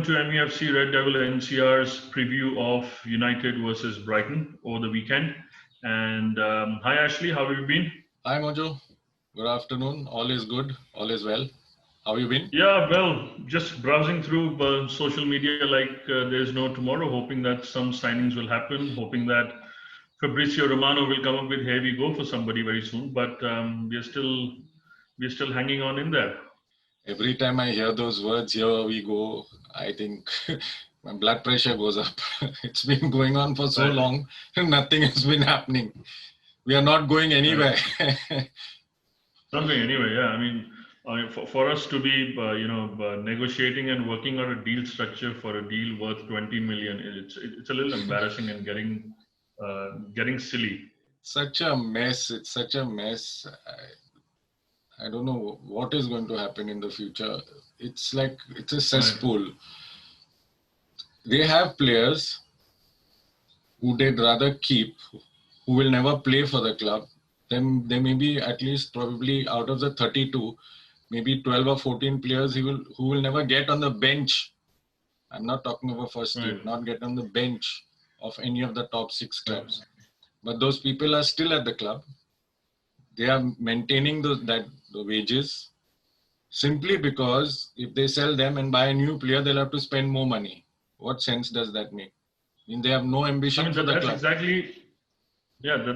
welcome to MEFC Red Devil NCR's preview of United versus Brighton over the weekend. And hi Ashley, how have you been? Hi Mojo, good afternoon. All is good, all is well. How have you been? Yeah, well, just browsing through social media like there's no tomorrow, hoping that some signings will happen, hoping that Fabrizio Romano will come up with here we go for somebody very soon. But we're still hanging on in there. Every time I hear those words, here we go, I think my blood pressure goes up. It's been going on for so Right. long, nothing has been happening. We are not going anywhere. Not going anyway. Yeah, I mean, for us to be, negotiating and working out a deal structure for a deal worth 20 million, it's a little embarrassing and getting silly. Such a mess. It's such a mess. I don't know what is going to happen in the future. It's like, it's a cesspool. They have players who they'd rather keep, who will never play for the club. Then there may be at least probably out of the 32, maybe 12 or 14 players who will never get on the bench. I'm not talking about first team, not get on the bench of any of the top 6 clubs. But those people are still at the club. They are maintaining the wages simply because if they sell them and buy a new player, they'll have to spend more money. What sense does that make? I mean, they have no ambition for the club.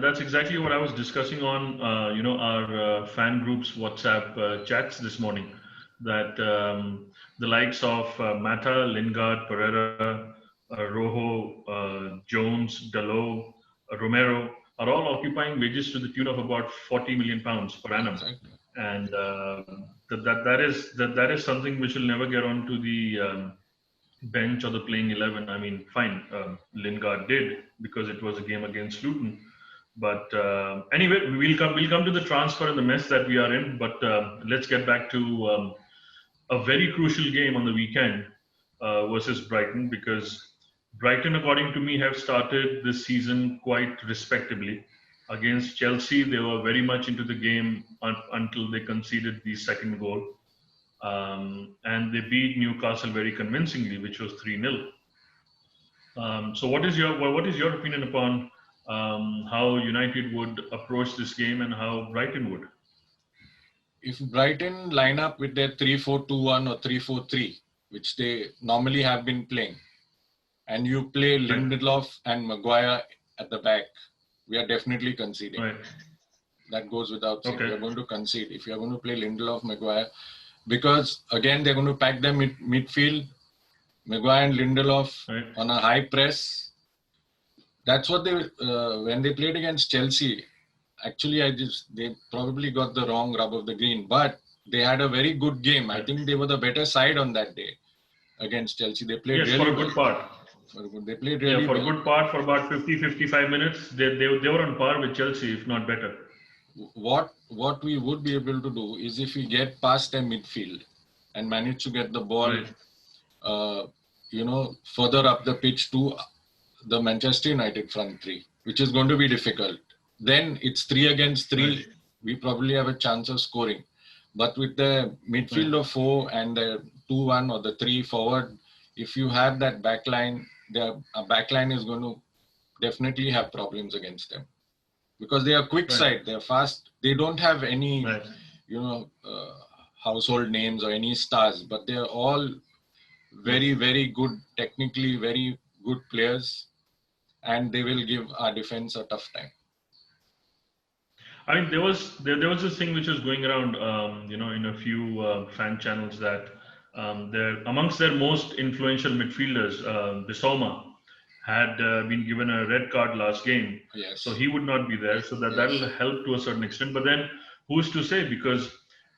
That's exactly what I was discussing on, our fan group's WhatsApp chats this morning. That the likes of Mata, Lingard, Pereira, Rojo, Jones, Dalot, Romero are all occupying wages to the tune of about 40 million pounds per annum, Exactly. and that is something which will never get onto the bench or the playing 11. I mean, fine, Lingard did because it was a game against Luton. But anyway, we'll come to the transfer and the mess that we are in. But let's get back to a very crucial game on the weekend versus Brighton, because Brighton, according to me, have started this season quite respectably. Against Chelsea, they were very much into the game until they conceded the second goal. And they beat Newcastle very convincingly, which was 3-0. So what is your opinion upon how United would approach this game and how Brighton would? If Brighton line up with their 3-4-2-1 or 3-4-3, which they normally have been playing, and you play Lindelof and Maguire at the back, we are definitely conceding. Right. That goes without saying. We are going to concede if you are going to play Lindelof, Maguire, because again they're going to pack them midfield, Maguire and Lindelof on a high press. That's what they when they played against Chelsea. Actually, they probably got the wrong rub of the green, but they had a very good game. I think they were the better side on that day against Chelsea. They played really for a good part. They played really for well. a good part, for about 50-55 minutes, they were on par with Chelsea, if not better. What we would be able to do is if we get past their midfield and manage to get the ball, further up the pitch to the Manchester United front three, which is going to be difficult. Then it's 3 against 3. We probably have a chance of scoring. But with the midfield of 4 and the 2-1 or the 3 forward, if you have that backline, the backline is going to definitely have problems against them. Because they are quick side, they are fast. They don't have any, household names or any stars, but they are all very, very good, technically very good players, and they will give our defense a tough time. I mean, there was this thing which was going around, in a few fan channels that they're amongst their most influential midfielders, Bissouma, had been given a red card last game, so he would not be there. So that will help to a certain extent. But then, who's to say? Because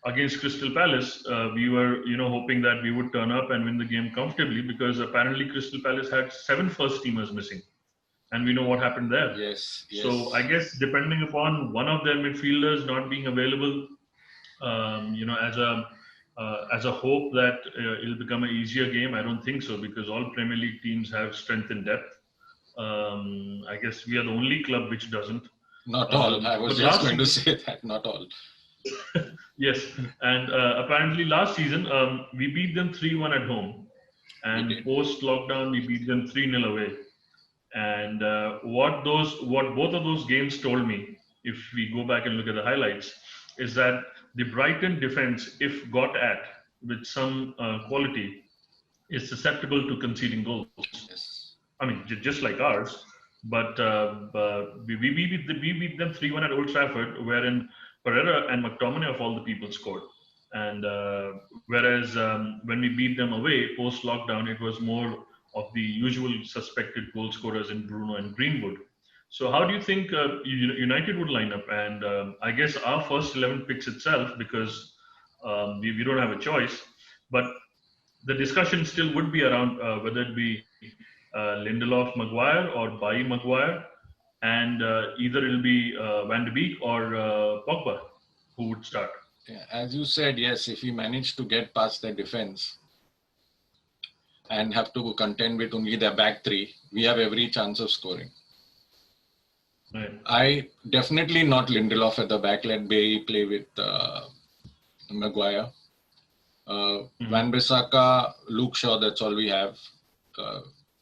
against Crystal Palace, we were hoping that we would turn up and win the game comfortably, because apparently Crystal Palace had 7 first-teamers missing, and we know what happened there. Yes. So I guess depending upon one of their midfielders not being available, as a hope that it'll become an easier game, I don't think so, because all Premier League teams have strength in depth. I guess we are the only club which doesn't. Not all. I was just going to say that. Not all. Yes, and apparently last season we beat them 3-1 at home, and post lockdown we beat them 3-0 away. And what both of those games told me, if we go back and look at the highlights, is that the Brighton defense, if got at with some quality, is susceptible to conceding goals. Yes. I mean, just like ours. But we beat them 3-1 at Old Trafford, wherein Pereira and McTominay of all the people scored. And whereas when we beat them away post lockdown, it was more of the usual suspected goal scorers in Bruno and Greenwood. So how do you think United would line up? And I guess our first 11 picks itself, because we don't have a choice. But the discussion still would be around whether it be Lindelof, Maguire, or Bailly, Maguire, and either it'll be Van de Beek or Pogba who would start. Yeah, as you said, yes, if we manage to get past their defense and have to contend with only their back three, we have every chance of scoring. Right. I definitely not Lindelof at the back. Let Bailly play with Maguire. Van Bissaka, Luke Shaw, that's all we have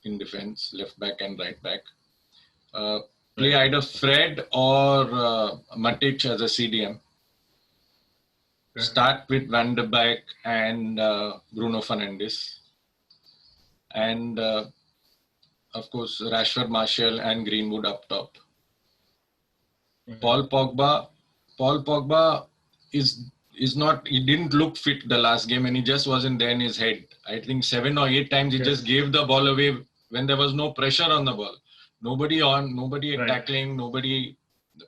in defense, left back and right back. Play either Fred or Matic as a CDM. Start with Van de Beek and Bruno Fernandes. And of course, Rashford, Martial and Greenwood up top. Paul Pogba is not, he didn't look fit the last game and he just wasn't there in his head. I think 7 or 8 times he just gave the ball away when there was no pressure on the ball. Nobody tackling, nobody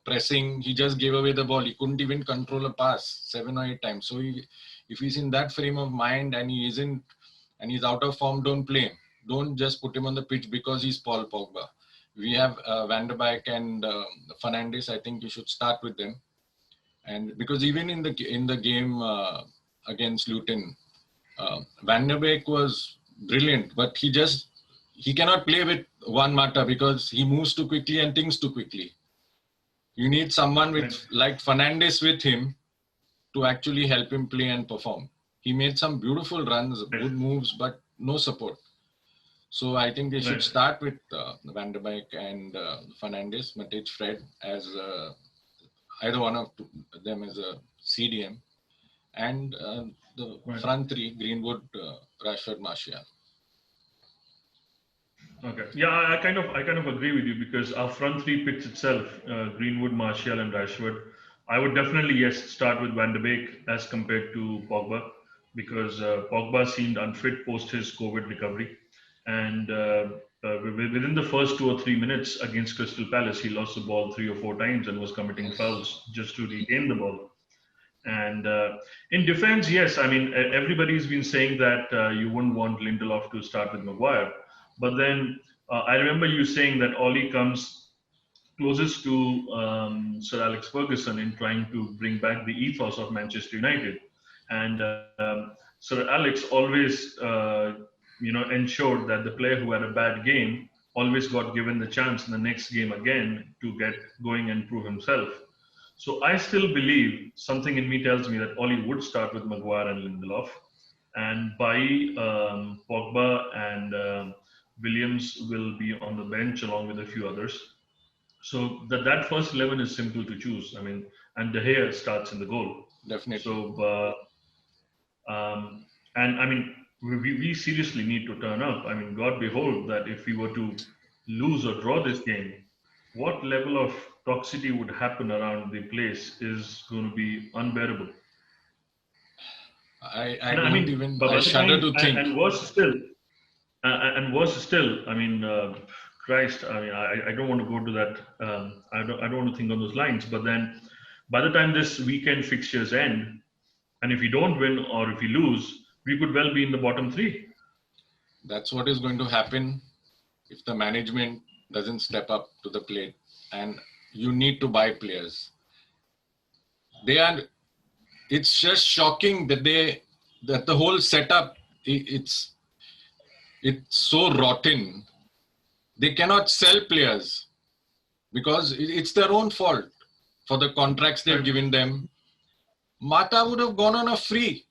pressing. He just gave away the ball. He couldn't even control a pass 7 or 8 times. So if he's in that frame of mind and he isn't, and he's out of form, don't play him. Don't just put him on the pitch because he's Paul Pogba. We have Van de Beek and Fernandes. I think you should start with them. And because even in the game against Luton, Van de Beek was brilliant, but he cannot play with Juan Mata because he moves too quickly and thinks too quickly. You need someone like Fernandes with him to actually help him play and perform. He made some beautiful runs, good moves, but no support. So I think they should start with Van de Beek and Fernandes, Matic, Fred as either one of them as a CDM, and the front three, Greenwood, Rashford, Martial. Okay. Yeah, I kind of agree with you because our front three picks itself, Greenwood, Martial, and Rashford, I would definitely start with Van de Beek as compared to Pogba because Pogba seemed unfit post his COVID recovery, and within the first 2 or 3 minutes against Crystal Palace, he lost the ball 3 or 4 times and was committing fouls just to regain the ball. And in defense, yes, I mean everybody's been saying that you wouldn't want Lindelof to start with Maguire. But then I remember you saying that Ollie comes closest to Sir Alex Ferguson in trying to bring back the ethos of Manchester United. And Sir Alex always, ensured that the player who had a bad game always got given the chance in the next game again to get going and prove himself. So I still believe, something in me tells me that Ollie would start with Maguire and Lindelof. And Bailly, Pogba and Williams will be on the bench along with a few others. So that first 11 is simple to choose. I mean, and De Gea starts in the goal. Definitely. So, and I mean, we seriously need to turn up. I mean, God behold that if we were to lose or draw this game, what level of toxicity would happen around the place is going to be unbearable. I shudder to think. And worse still, I mean, Christ, I mean, I don't want to go to that. I don't want to think on those lines. But then, by the time this weekend fixtures end, and if we don't win or if we lose, we could well be in the bottom 3. That's what is going to happen if the management doesn't step up to the plate. And you need to buy players. It's just shocking that the whole setup, it's so rotten. They cannot sell players because it's their own fault for the contracts they've given them. Mata would have gone on a free.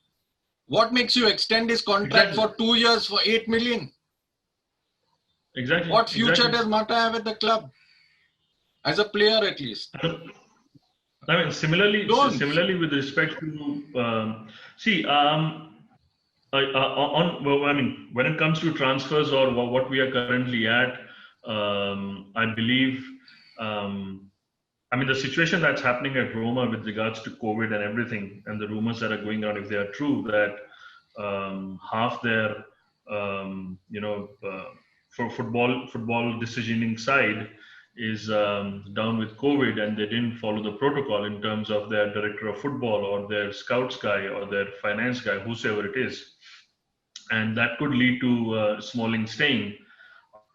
What makes you extend his contract Exactly. for 2 years for 8 million? Exactly. What future Exactly. does Mata have at the club? As a player, at least. I mean, Don't. similarly with respect to see, well, I mean, when it comes to transfers or what we are currently at, I believe, I mean, the situation that's happening at Roma with regards to COVID and everything, and the rumors that are going on, if they are true, that half their, for football decisioning side is down with COVID, and they didn't follow the protocol in terms of their director of football or their scouts guy or their finance guy, whosoever it is, and that could lead to Smalling staying.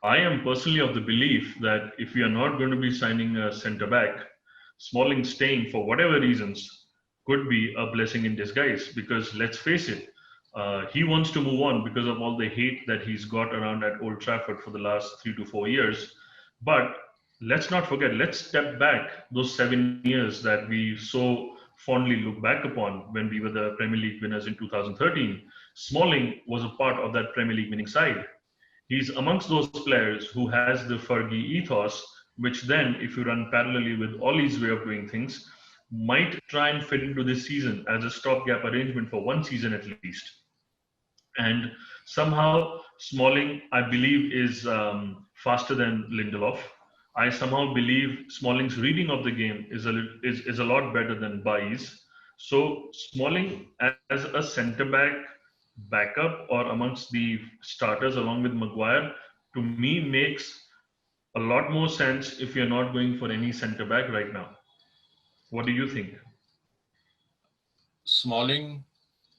I am personally of the belief that if we are not going to be signing a centre back, Smalling staying for whatever reasons could be a blessing in disguise. Because let's face it, he wants to move on because of all the hate that he's got around at Old Trafford for the last 3 to 4 years. But let's not forget, let's step back those 7 years that we so fondly look back upon when we were the Premier League winners in 2013. Smalling was a part of that Premier League winning side. He's amongst those players who has the Fergie ethos, which then, if you run parallelly with Ollie's way of doing things, might try and fit into this season as a stopgap arrangement for one season at least. And somehow Smalling, I believe, is faster than Lindelof. I somehow believe Smalling's reading of the game is a lot better than Bailly's. So Smalling as a centre back backup or amongst the starters along with Maguire, to me makes a lot more sense if you're not going for any centre back right now. What do you think? Smalling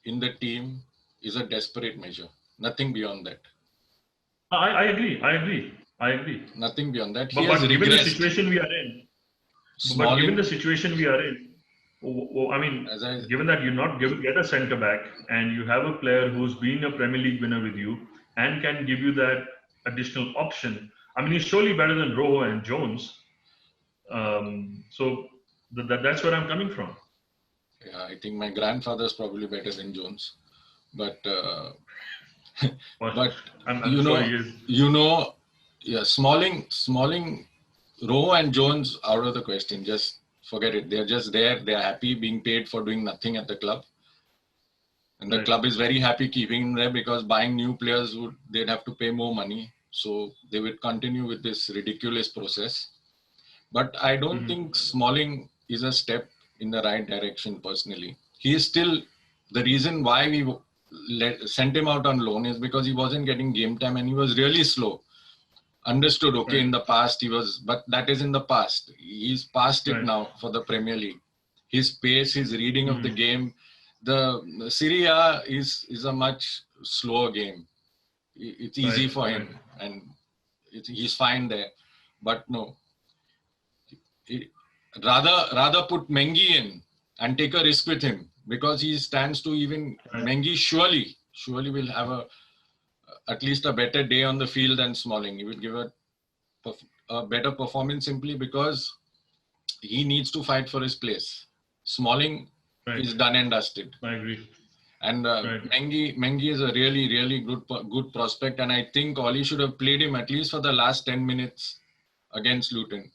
in the team is a desperate measure. Nothing beyond that. I agree. I agree. I agree. Nothing beyond that. He But, has but given the regressed. situation we are in, but given the situation we are in, I mean, given that you're not get a centre back and you have a player who's been a Premier League winner with you and can give you that additional option, I mean, he's surely better than Rojo and Jones. So that's where I'm coming from. Yeah, I think my grandfather's probably better than Jones, but Smalling, Rojo and Jones out of the question. Just forget it. They're just there. They're happy being paid for doing nothing at the club, and the club is very happy keeping him there because buying new players they'd have to pay more money, so they would continue with this ridiculous process. But I don't think Smalling is a step in the right direction personally. He is still the reason why we sent him out on loan is because he wasn't getting game time and he was really slow. Understood, okay, in the past he was, but that is in the past. He's past it now for the Premier League. His pace, his reading of the game, the Serie A is a much slower game. It's easy for him and he's fine there. But no, rather put Mengi in and take a risk with him because he stands to even Mengi surely will have at least a better day on the field than Smalling. He will give a better performance simply because he needs to fight for his place. Smalling is done and dusted. I agree. And Mengi is a really, really good prospect, and I think Ollie should have played him at least for the last 10 minutes against Luton.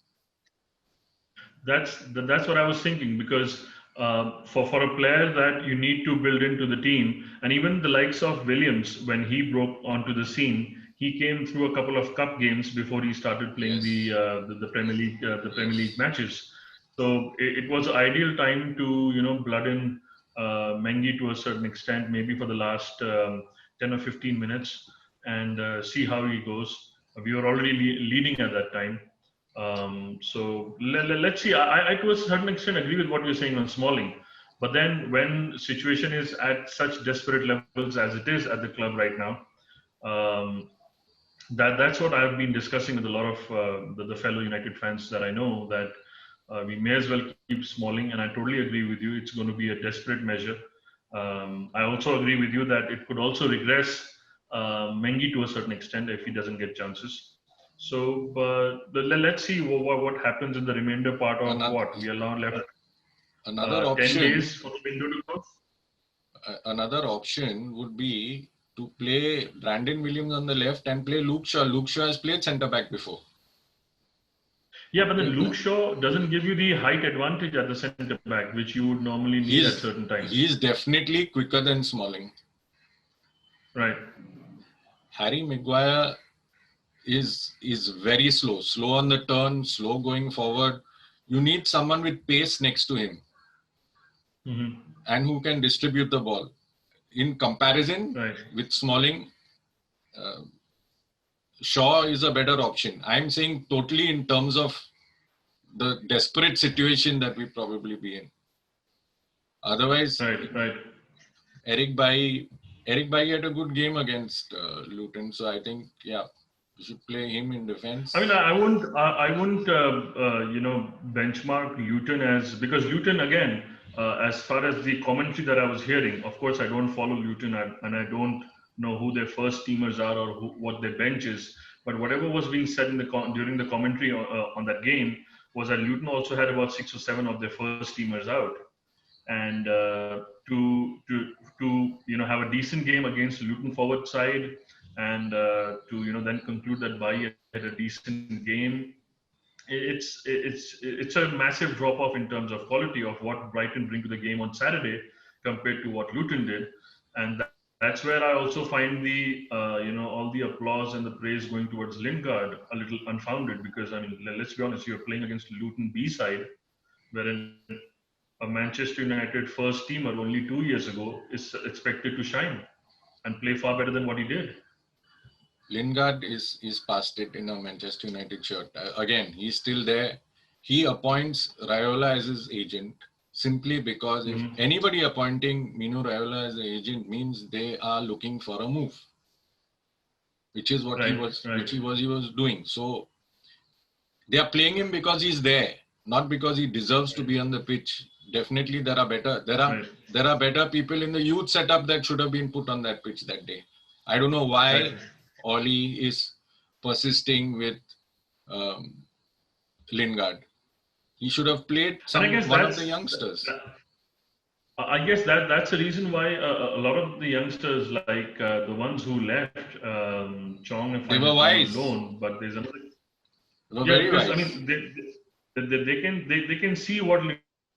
That's what I was thinking, because for a player that you need to build into the team, and even the likes of Williams, when he broke onto the scene, he came through a couple of cup games before he started playing the Premier League matches. So it was an ideal time to blood in Mengi to a certain extent, maybe for the last 10 or 15 minutes, and see how he goes. We were already leading at that time. So let's see. I to a certain extent agree with what you're saying on Smalling, but then when situation is at such desperate levels as it is at the club right now, that's what I've been discussing with a lot of the fellow United fans that I know, that we may as well keep Smalling, and I totally agree with you. It's going to be a desperate measure. I also agree with you that it could also regress Mengi to a certain extent if he doesn't get chances. So, let's see what happens in the remainder part of we are now left. Another 10 option. days for the window to close. another option would be to play Brandon Williams on the left and play Luke Shaw. Luke Shaw has played centre back before. Yeah, but then Luke Shaw doesn't give you the height advantage at the centre back, which you would normally need at certain times. He's definitely quicker than Smalling. Right. Harry Maguire is very slow on the turn, slow going forward. You need someone with pace next to him and who can distribute the ball. In comparison with Smalling, Shaw is a better option. I'm saying totally in terms of the desperate situation that we probably be in. Otherwise, Eric Bailly had a good game against Luton, so I think we should play him in defense. I mean, I wouldn't benchmark Luton because Luton again, as far as the commentary that I was hearing, of course I don't follow Luton and I don't know who their first teamers are or what their bench is. But whatever was being said during the commentary on that game was that Luton also had about 6 or 7 of their first teamers out, and to have a decent game against Luton forward side and to then conclude that Bailly had a decent game. It's a massive drop off in terms of quality of what Brighton bring to the game on Saturday compared to what Luton did, and that's where I also find the all the applause and the praise going towards Lingard a little unfounded, because I mean, let's be honest, you're playing against Luton B side, wherein a Manchester United first teamer only 2 years ago is expected to shine and play far better than what he did. Lingard is past it in a Manchester United shirt. Again, he's still there. He appoints Raiola as his agent simply because if anybody appointing Mino Raiola as the agent means they are looking for a move, which is what he was doing. So they are playing him because he's there, not because he deserves to be on the pitch. Definitely, there are better people in the youth setup that should have been put on that pitch that day. I don't know why Oli is persisting with Lingard. He should have played one of the youngsters. I guess that's the reason why a lot of the youngsters, like the ones who left, Chong and they were wise. Alone, but there's another. Very wise. I mean, they can see what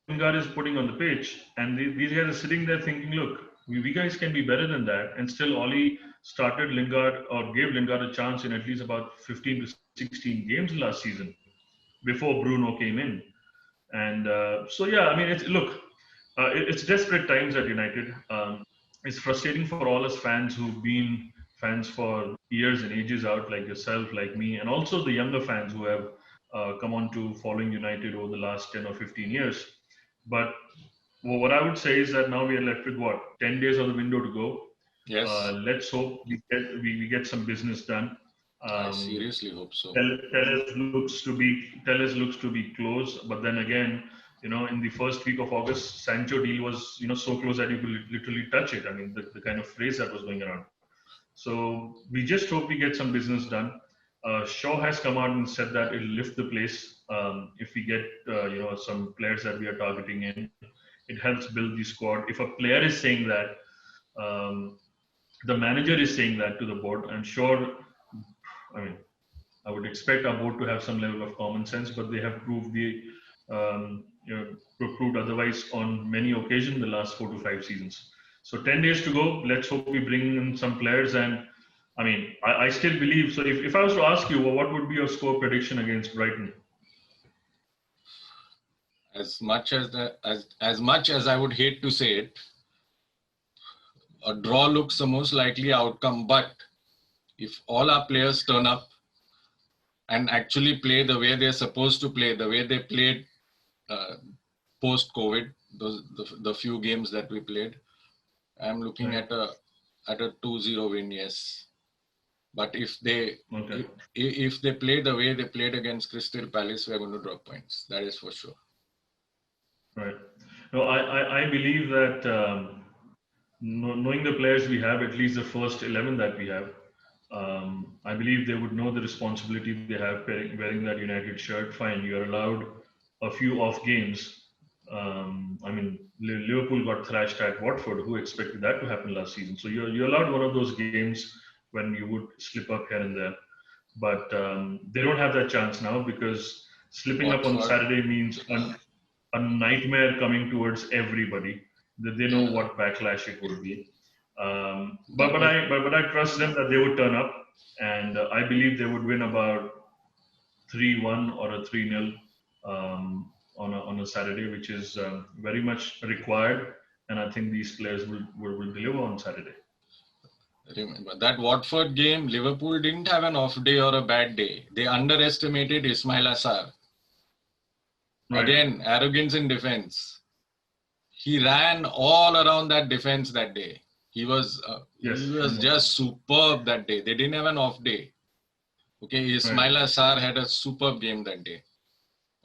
Lingard is putting on the pitch, and these guys are sitting there thinking, look, we guys can be better than that. And still, Oli started Lingard or gave Lingard a chance in at least about 15 to 16 games last season before Bruno came in. And I mean, it's desperate times at United. It's frustrating for all us fans who've been fans for years and ages out, like yourself, like me, and also the younger fans who have come on to following United over the last 10 or 15 years. But what I would say is that now we are left with 10 days of the window to go. Yes. Let's hope we get some business done. I seriously hope so. Telles looks to be close, but then again, in the first week of August, Sancho deal was so close that you could literally touch it. I mean, the kind of phrase that was going around. So we just hope we get some business done. Shaw has come out and said that it'll lift the place if we get some players that we are targeting in. It helps build the squad. If a player is saying that, the manager is saying that to the board, I'm sure. I mean, I would expect our board to have some level of common sense, but they have proved proved otherwise on many occasions in the last 4 to 5 seasons. So 10 days to go. Let's hope we bring in some players. And I mean, I still believe. So if I was to ask you, what would be your score prediction against Brighton? As much as I would hate to say it, a draw looks the most likely outcome. But if all our players turn up and actually play the way they're supposed to play, the way they played post-COVID, the few games that we played, I'm looking at a 2-0 win, yes. But if they play the way they played against Crystal Palace, we're going to drop points. That is for sure. Right. No, I believe that knowing the players we have, at least the first 11 that we have, I believe they would know the responsibility they have wearing that United shirt. Fine, you're allowed a few off games, I mean, Liverpool got thrashed at Watford. Who expected that to happen last season? So you're allowed one of those games when you would slip up here and there, but they don't have that chance now because slipping up on Watford. Saturday means a nightmare coming towards everybody. That they know what backlash it would be. But I trust them that they would turn up, and I believe they would win about 3-1 or a 3-0 on a Saturday, which is very much required. And I think these players will deliver on Saturday. Remember that Watford game, Liverpool didn't have an off day or a bad day. They underestimated Ismail Assar. Right. Again, arrogance in defense. He ran all around that defense that day. He was just superb that day. They didn't have an off day. Okay, Ismail Assar had a superb game that day.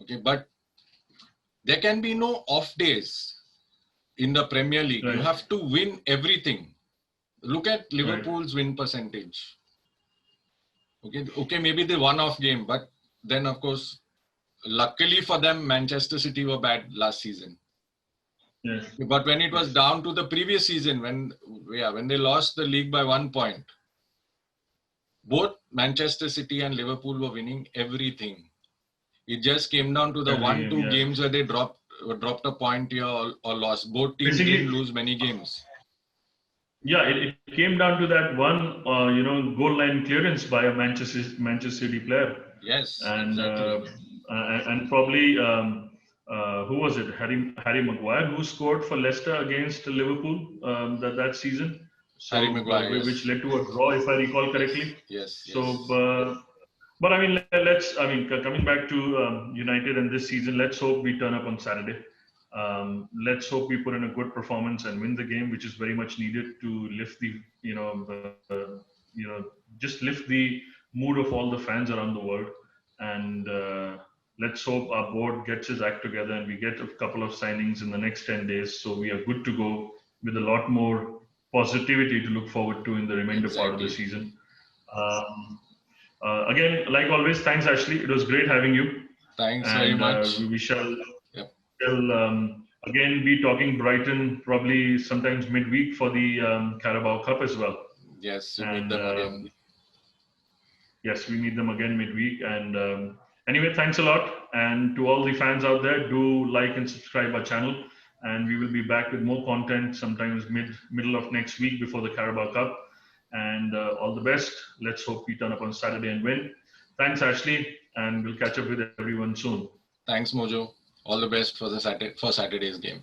Okay, but there can be no off days in the Premier League. Right. You have to win everything. Look at Liverpool's win percentage. Okay, maybe the one-off game, but then of course, luckily for them, Manchester City were bad last season. Yes. But when it was down to the previous season, when they lost the league by 1 point, both Manchester City and Liverpool were winning everything. It just came down to the 1-2 games where they dropped a point here or lost. Both teams didn't lose many games. Yeah, it came down to that one, goal line clearance by a Manchester City player. Yes, and exactly. And probably who was it? Harry Maguire, who scored for Leicester against Liverpool that season. So, Harry Maguire, which led to a draw, if I recall correctly. Yes. So, but I mean, coming back to United and this season, let's hope we turn up on Saturday. Let's hope we put in a good performance and win the game, which is very much needed to lift the, just lift the mood of all the fans around the world. And let's hope our board gets his act together and we get a couple of signings in the next 10 days. So we are good to go with a lot more positivity to look forward to in the remainder part of the season. Again, like always, thanks, Ashley. It was great having you. Thanks very much. We shall again be talking Brighton probably sometimes midweek for the Carabao Cup as well. Yes, we meet them again. Yes, we meet them again midweek. And anyway, thanks a lot. And to all the fans out there, do like and subscribe our channel. And we will be back with more content sometimes middle of next week before the Carabao Cup. And all the best. Let's hope we turn up on Saturday and win. Thanks, Ashley. And we'll catch up with everyone soon. Thanks, Mojo. All the best for Saturday's game.